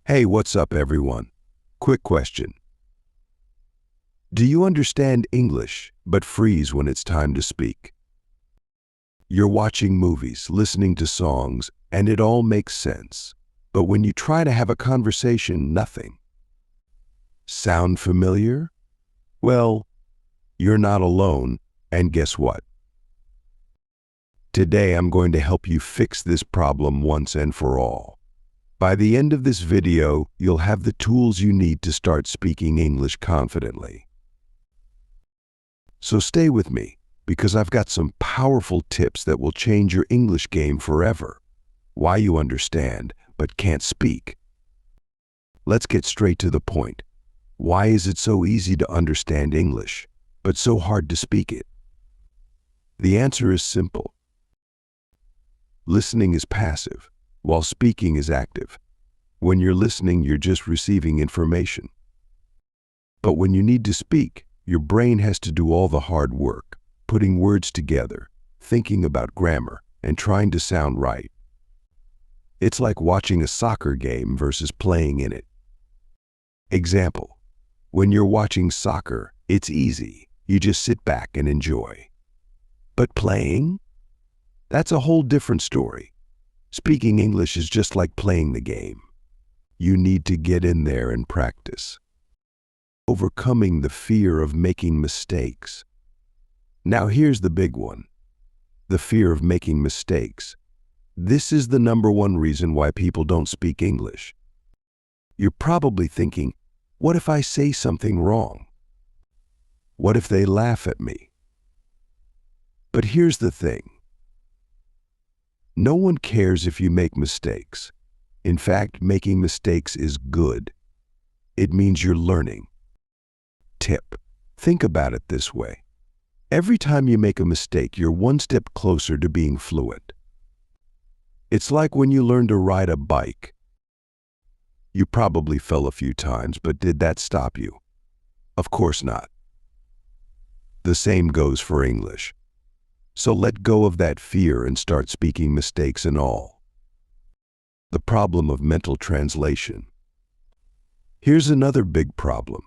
Hey, what's up, everyone? Quick question. Do you understand English but freeze when it's time to speak? You're watching movies, listening to songs, and it all makes sense. But when you try to have a conversation, nothing. Sound familiar? Well, you're not alone, and guess what? Today I'm going to help you fix this problem once and for all. By the end of this video, you'll have the tools you need to start speaking English confidently. So stay with me, because I've got some powerful tips that will change your English game forever. Why you understand, but can't speak. Let's get straight to the point. Why is it so easy to understand English, but so hard to speak it? The answer is simple. Listening is passive, while speaking is active. When you're listening, you're just receiving information. But when you need to speak, your brain has to do all the hard work, putting words together, thinking about grammar, and trying to sound right. It's like watching a soccer game versus playing in it. Example: when you're watching soccer, it's easy. You just sit back and enjoy. But playing? That's a whole different story. Speaking English is just like playing the game. You need to get in there and practice. Overcoming the fear of making mistakes. Now here's the big one. The fear of making mistakes. This is the #1 reason why people don't speak English. You're probably thinking, what if I say something wrong? What if they laugh at me? But here's the thing. No one cares if you make mistakes. In fact, making mistakes is good. It means you're learning. Tip: think about it this way. Every time you make a mistake, you're one step closer to being fluent. It's like when you learn to ride a bike. You probably fell a few times, but did that stop you? Of course not. The same goes for English. So let go of that fear and start speaking, mistakes and all. The problem of mental translation. Here's another big problem.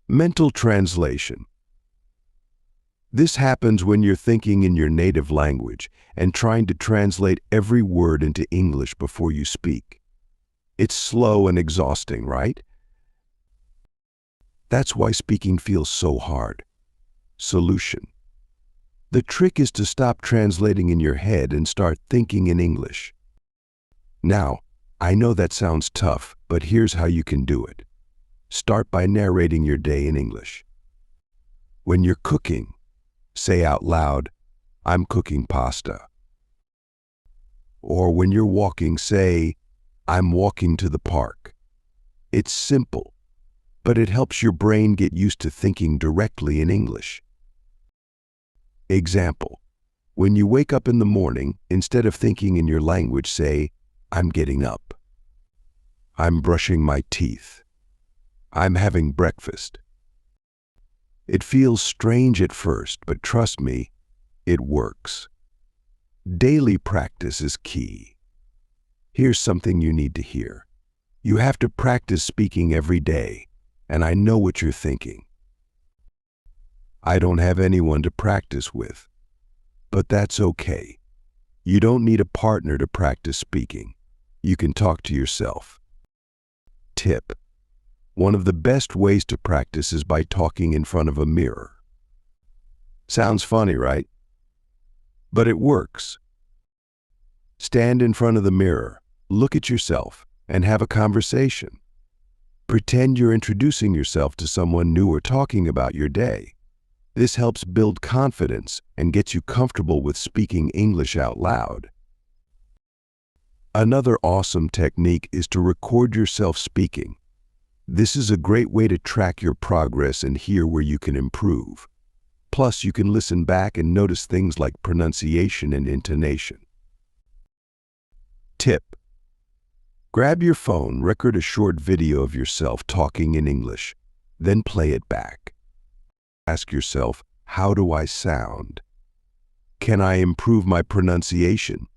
Mental translation. This happens when you're thinking in your native language and trying to translate every word into English before you speak. It's slow and exhausting, right? That's why speaking feels so hard. Solution. The trick is to stop translating in your head and start thinking in English. Now, I know that sounds tough, but here's how you can do it. Start by narrating your day in English. When you're cooking, say out loud, "I'm cooking pasta." Or when you're walking, say, "I'm walking to the park." It's simple, but it helps your brain get used to thinking directly in English. Example: when you wake up in the morning, instead of thinking in your language, say, "I'm getting up." "I'm brushing my teeth." "I'm having breakfast." It feels strange at first, but trust me, it works. Daily practice is key. Here's something you need to hear. You have to practice speaking every day, and I know what you're thinking. I don't have anyone to practice with. But that's okay. You don't need a partner to practice speaking. You can talk to yourself. Tip: one of the best ways to practice is by talking in front of a mirror. Sounds funny, right? But it works. Stand in front of the mirror, look at yourself, and have a conversation. Pretend you're introducing yourself to someone new or talking about your day. This helps build confidence and gets you comfortable with speaking English out loud. Another awesome technique is to record yourself speaking. This is a great way to track your progress and hear where you can improve. Plus, you can listen back and notice things like pronunciation and intonation. Tip: grab your phone, record a short video of yourself talking in English, then play it back. Ask yourself, how do I sound? Can I improve my pronunciation?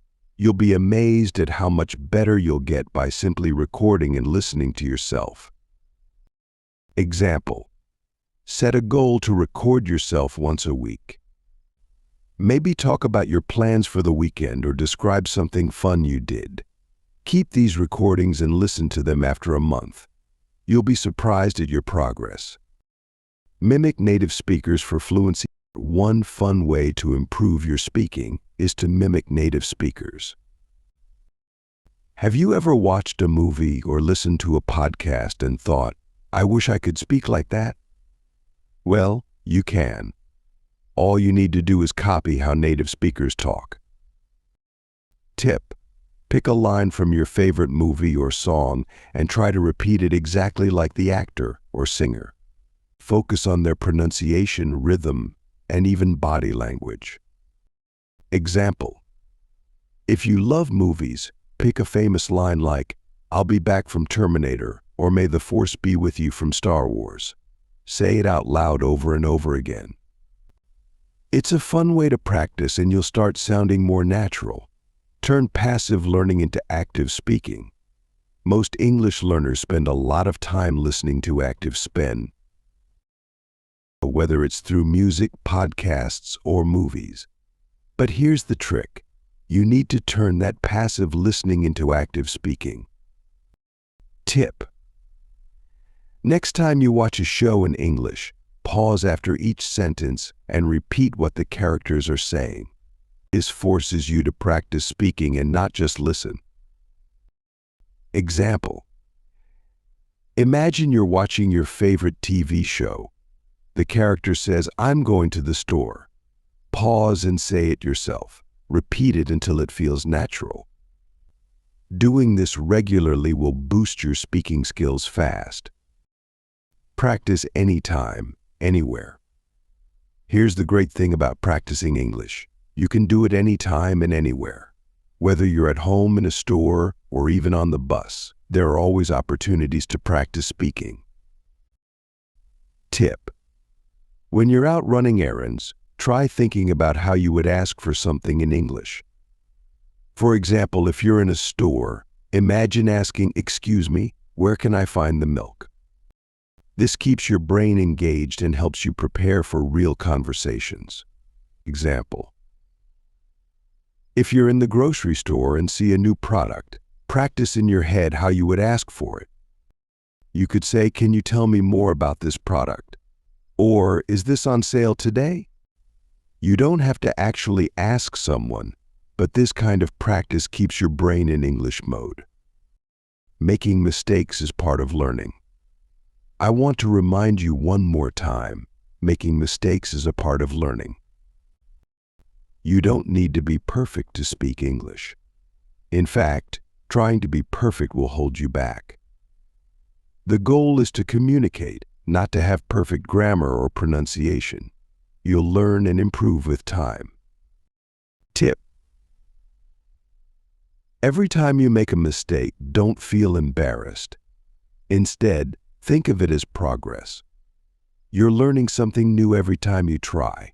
You'll be amazed at how much better you'll get by simply recording and listening to yourself. Example: set a goal to record yourself once a week. Maybe talk about your plans for the weekend or describe something fun you did. Keep these recordings and listen to them after a month. You'll be surprised at your progress. Mimic native speakers for fluency. One fun way to improve your speaking is to mimic native speakers. Have you ever watched a movie or listened to a podcast and thought, "I wish I could speak like that"? Well, you can. All you need to do is copy how native speakers talk. Tip: pick a line from your favorite movie or song and try to repeat it exactly like the actor or singer. Focus on their pronunciation, rhythm, and even body language. Example: if you love movies, pick a famous line like, "I'll be back" from Terminator, or "May the Force be with you" from Star Wars. Say it out loud over and over again. It's a fun way to practice and you'll start sounding more natural. Turn passive learning into active speaking. Most English learners spend a lot of time listening to active spin, whether it's through music, podcasts, or movies. But here's the trick: you need to turn that passive listening into active speaking. Tip: next time you watch a show in English, pause after each sentence and repeat what the characters are saying. This forces you to practice speaking and not just listen. Example: imagine you're watching your favorite TV show. The character says, "I'm going to the store." Pause and say it yourself. Repeat it until it feels natural. Doing this regularly will boost your speaking skills fast. Practice anytime, anywhere. Here's the great thing about practicing English. You can do it anytime and anywhere. Whether you're at home, in a store, or even on the bus, there are always opportunities to practice speaking. Tip: when you're out running errands, try thinking about how you would ask for something in English. For example, if you're in a store, imagine asking, "Excuse me, where can I find the milk?" This keeps your brain engaged and helps you prepare for real conversations. Example: if you're in the grocery store and see a new product, practice in your head how you would ask for it. You could say, "Can you tell me more about this product?" Or, "Is this on sale today?" You don't have to actually ask someone, but this kind of practice keeps your brain in English mode. Making mistakes is part of learning. I want to remind you one more time, making mistakes is a part of learning. You don't need to be perfect to speak English. In fact, trying to be perfect will hold you back. The goal is to communicate, not to have perfect grammar or pronunciation. You'll learn and improve with time. Tip: every time you make a mistake, don't feel embarrassed. Instead, think of it as progress. You're learning something new every time you try.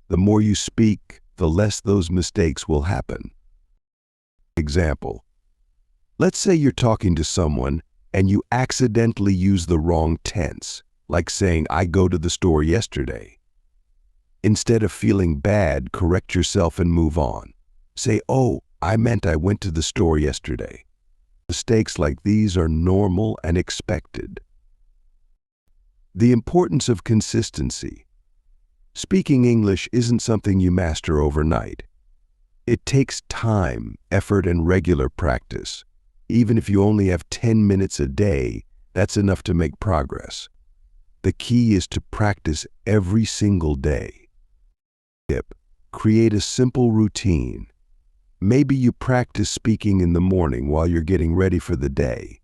The more you speak, the less those mistakes will happen. Example: let's say you're talking to someone and you accidentally use the wrong tense, like saying, "I go to the store yesterday." Instead of feeling bad, correct yourself and move on. Say, "Oh, I meant I went to the store yesterday." Mistakes like these are normal and expected. The importance of consistency. Speaking English isn't something you master overnight. It takes time, effort, and regular practice. Even if you only have 10 minutes a day, that's enough to make progress. The key is to practice every single day. Tip: create a simple routine. Maybe you practice speaking in the morning while you're getting ready for the day.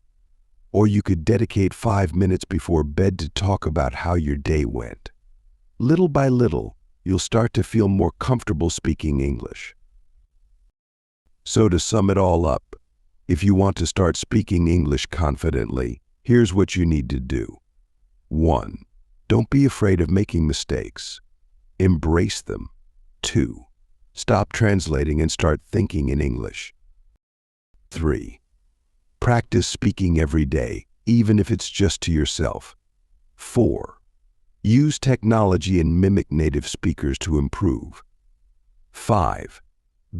Or you could dedicate 5 minutes before bed to talk about how your day went. Little by little, you'll start to feel more comfortable speaking English. So to sum it all up, if you want to start speaking English confidently, here's what you need to do. 1. Don't be afraid of making mistakes. Embrace them. 2. Stop translating and start thinking in English. 3. Practice speaking every day, even if it's just to yourself. 4. Use technology and mimic native speakers to improve. 5.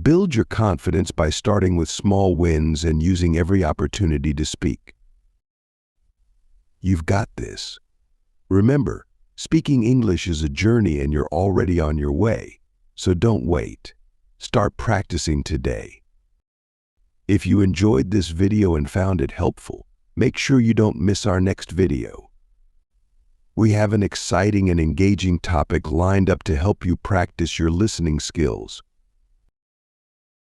Build your confidence by starting with small wins and using every opportunity to speak. You've got this. Remember, speaking English is a journey and you're already on your way, so don't wait. Start practicing today. If you enjoyed this video and found it helpful, make sure you don't miss our next video. We have an exciting and engaging topic lined up to help you practice your listening skills.